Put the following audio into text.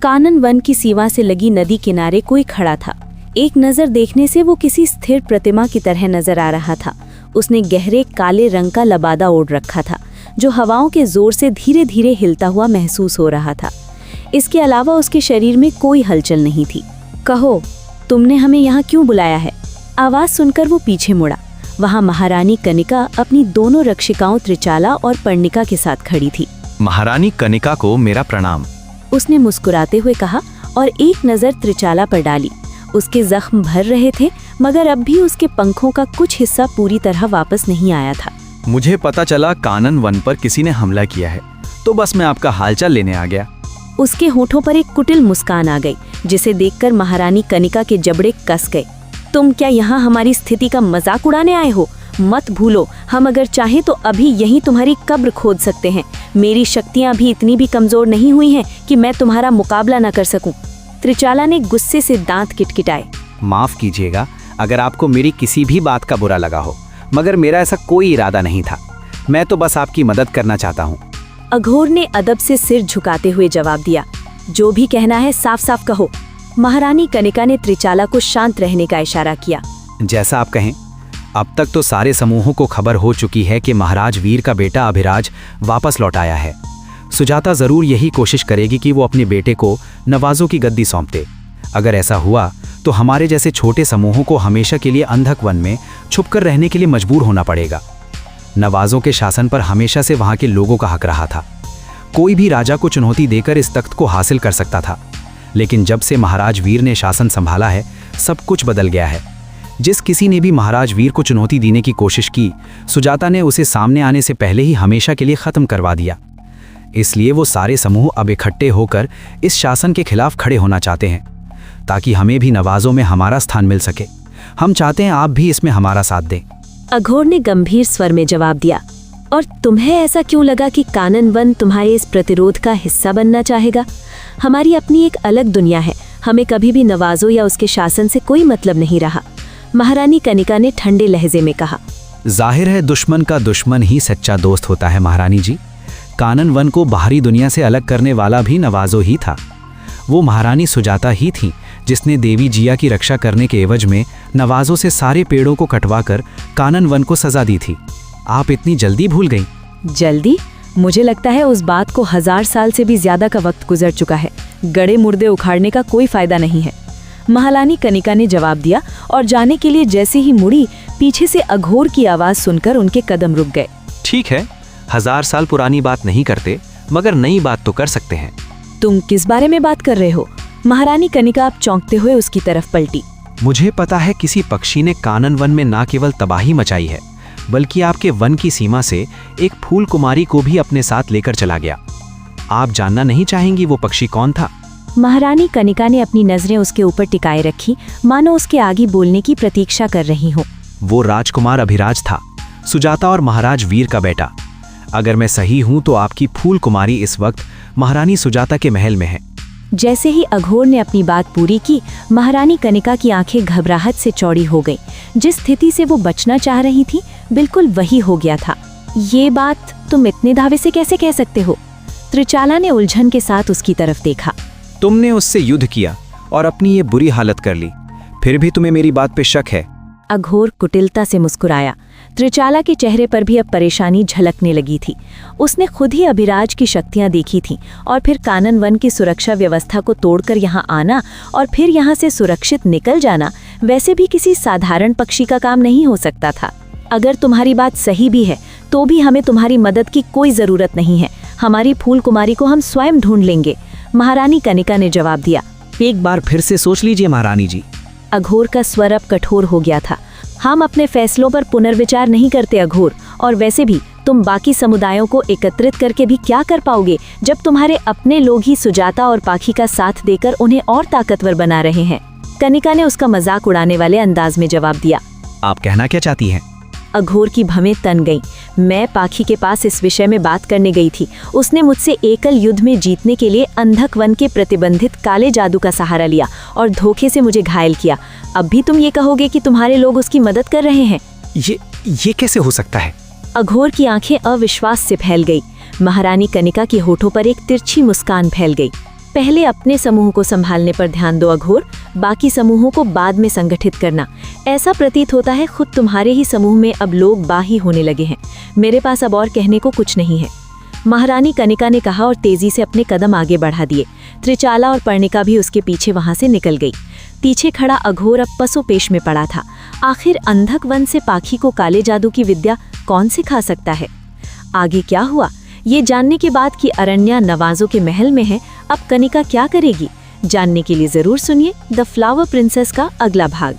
कानन one की सीमा से लगी नदी किनारे कोई खड़ा था। एक नज़र देखने से वो किसी स्थिर प्रतिमा की तरह नजर आ रहा था। उसने गहरे काले रंग का लबादा ओढ़ रखा था, जो हवाओं के जोर से धीरे धीरे हिलता हुआ महसूस हो रहा था। इसके अलावा उसके शरीर में कोई हलचल नहीं थी। कहो, तुमने हमें यहाँ क्यों बुलाया है? आवाज़ सुनकर वो पीछे मुड़ा। वहाँ महारानी कनिका अपनी दोनों रक्षिकाओं त्रिचाला और पर्णिका के साथ खड़ी थी। महारानी कनिका को मेरा प्रणाम, उसने मुस्कुराते हुए कहा और एक नज़र त्रिचाला पर डाली। उसके जख्म भर रहे थे, मगर अब भी उसके पंखों का कुछ हिस्सा पूरी तरह वापस नहीं आया था। मुझे पता चला कानन वन पर किसी ने हमला किया है, तो बस मैं आपका हालचाल लेने आ गया। उसके होठों पर एक कुटिल मुस्कान आ गई, जिसे देखकर महारानी कनिका के जबड़े कस गए। तुम क्या यहाँ हमारी स्थिति का मजाक उड़ाने आए हो? मत भूलो, हम अगर चाहें तो अभी यहीं तुम्हारी कब्र खोद सकते हैं। मेरी शक्तियाँ भी इतनी भी कमजोर नहीं हुई हैं कि मैं तुम्हारा मुकाबला न कर सकूं। त्रिचाला ने गुस्से से दांत किटकिटाए। माफ कीजिएगा अगर आपको मेरी किसी भी बात का बुरा लगा हो, मगर मेरा ऐसा कोई इरादा नहीं था। मैं तो बस आपकी मदद करना चाहता हूँ। अघोर ने अदब से सिर झुकाते हुए जवाब दिया। जो भी कहना है साफ साफ कहो। महारानी कनिका ने त्रिचाला को शांत रहने का इशारा किया। जैसा आप कहें। अब तक तो सारे समूहों को खबर हो चुकी है कि महाराज वीर का बेटा अभिराज वापस लौट आया है। सुजाता जरूर यही कोशिश करेगी कि वो अपने बेटे को नवाजों की गद्दी सौंप दे। अगर ऐसा हुआ तो हमारे जैसे छोटे समूहों को हमेशा के लिए अंधक वन में छुपकर रहने के लिए मजबूर होना पड़ेगा। नवाजों के शासन पर हमेशा से वहां के लोगों का हक रहा था। कोई भी राजा को चुनौती देकर इस तख्त को हासिल कर सकता था, लेकिन जब से महाराज वीर ने शासन संभाला है, सब कुछ बदल गया है। जिस किसी ने भी महाराज वीर को चुनौती देने की कोशिश की, सुजाता ने उसे सामने आने से पहले ही हमेशा के लिए खत्म करवा दिया। इसलिए वो सारे समूह अब इकट्ठे होकर इस शासन के खिलाफ खड़े होना चाहते हैं, ताकि हमें भी नवाजों में हमारा स्थान मिल सके। हम चाहते हैं आप भी इसमें हमारा साथ दें। अघोर ने गंभीर स्वर में जवाब दिया। और तुम्हें ऐसा क्यों लगा कि कानन वन तुम्हारे इस प्रतिरोध का हिस्सा बनना चाहेगा? हमारी अपनी एक अलग दुनिया है। हमें कभी भी नवाजों या उसके शासन से कोई मतलब नहीं रहा। महारानी कनिका ने ठंडे लहजे में कहा। जाहिर है दुश्मन का दुश्मन ही सच्चा दोस्त होता है महारानी जी। कानन वन को बाहरी दुनिया से अलग करने वाला भी नवाजो ही था। वो महारानी सुजाता ही थी जिसने देवी जिया की रक्षा करने के एवज में नवाजों से सारे पेड़ों को कटवाकर कानन वन को सजा दी थी। आप इतनी जल्दी भूल गई? जल्दी? मुझे लगता है उस बात को 1000 साल से भी ज्यादा का वक्त गुजर चुका है। गड़े मुर्दे उखाड़ने का कोई फायदा नहीं है। महारानी कनिका ने जवाब दिया और जाने के लिए जैसे ही मुड़ी, पीछे से अघोर की आवाज सुनकर उनके कदम रुक गए। ठीक है, 1000 साल पुरानी बात नहीं करते, मगर नई बात तो कर सकते हैं। तुम किस बारे में बात कर रहे हो? महारानी कनिका अब चौंकते हुए उसकी तरफ पलटी। मुझे पता है किसी पक्षी ने कानन वन में ना केवल तबाही मचाई है, बल्कि आपके वन की सीमा से एक फूल कुमारी को भी अपने साथ लेकर चला गया। आप जानना नहीं चाहेंगी वो पक्षी कौन था? महारानी कनिका ने अपनी नजरें उसके ऊपर टिकाए रखी, मानो उसके आगे बोलने की प्रतीक्षा कर रही हो। वो राजकुमार अभिराज था, सुजाता और महाराज वीर का बेटा। अगर मैं सही हूं तो आपकी फूल कुमारी इस वक्त महारानी सुजाता के महल में है। जैसे ही अघोर ने अपनी बात पूरी की, महारानी कनिका की आंखें घबराहट से चौड़ी हो गईं। जिस स्थिति से वो बचना चाह रही थी, बिल्कुल वही हो गया था। ये बात तुम इतने दावे से कैसे कह सकते हो? त्रिचाला ने उलझन के साथ उसकी तरफ देखा। तुमने उससे युद्ध किया और अपनी ये बुरी हालत कर ली, फिर भी तुम्हें मेरी बात पे शक है? अघोर कुटिलता से मुस्कुराया। त्रिचाला के चेहरे पर भी अब परेशानी झलकने लगी थी। उसने खुद ही अभिराज की शक्तियां देखी थीं और फिर कानन वन की सुरक्षा व्यवस्था को तोड़कर यहाँ आना और फिर यहाँ से सुरक्षित निकल जाना वैसे भी किसी साधारण पक्षी का काम नहीं हो सकता था। अगर तुम्हारी बात सही भी है तो भी हमें तुम्हारी मदद की कोई जरूरत नहीं है। हमारी फूल कुमारी को हम स्वयं ढूंढ लेंगे, महारानी कनिका ने जवाब दिया। एक बार फिर से सोच लीजिए महारानी जी। अघोर का स्वर अब कठोर हो गया था। हम अपने फैसलों पर पुनर्विचार नहीं करते अघोर, और वैसे भी तुम बाकी समुदायों को एकत्रित करके भी क्या कर पाओगे जब तुम्हारे अपने लोग ही सुजाता और पाखी का साथ देकर उन्हें और ताकतवर बना रहे हैं। कनिका ने उसका मजाक उड़ाने वाले अंदाज में जवाब दिया। आप कहना क्या चाहती हैं? अघोर की भवें तन गईं। मैं पाखी के पास इस विषय में बात करने गई थी। उसने मुझसे एकल युद्ध में जीतने के लिए अंधक वन के प्रतिबंधित काले जादू का सहारा लिया और धोखे से मुझे घायल किया। अब भी तुम ये कहोगे कि तुम्हारे लोग उसकी मदद कर रहे हैं? ये कैसे हो सकता है? अघोर की आंखें अविश्वास से फैल गई। महारानी कनिका के होठों पर एक तिरछी मुस्कान फैल गई। पहले अपने समूह को संभालने पर ध्यान दो अघोर, बाकी समूहों को बाद में संगठित करना। ऐसा प्रतीत होता है खुद तुम्हारे ही समूह में अब लोग बाही होने लगे हैं। मेरे पास अब और कहने को कुछ नहीं है। महारानी कनिका ने कहा और तेजी से अपने कदम आगे बढ़ा दिए। त्रिचाला और पर्णिका भी उसके पीछे वहां से निकल गई। पीछे खड़ा अघोर अब पसोपेश में पड़ा था। आखिर अंधक वन से पाखी को काले जादू की विद्या कौन सिखा सकता है? आगे क्या हुआ ये जानने के बाद कि अरण्या नवाजों के महल में है, अब कनिका क्या करेगी? जानने के लिए जरूर सुनिए द फ्लावर प्रिंसेस का अगला भाग।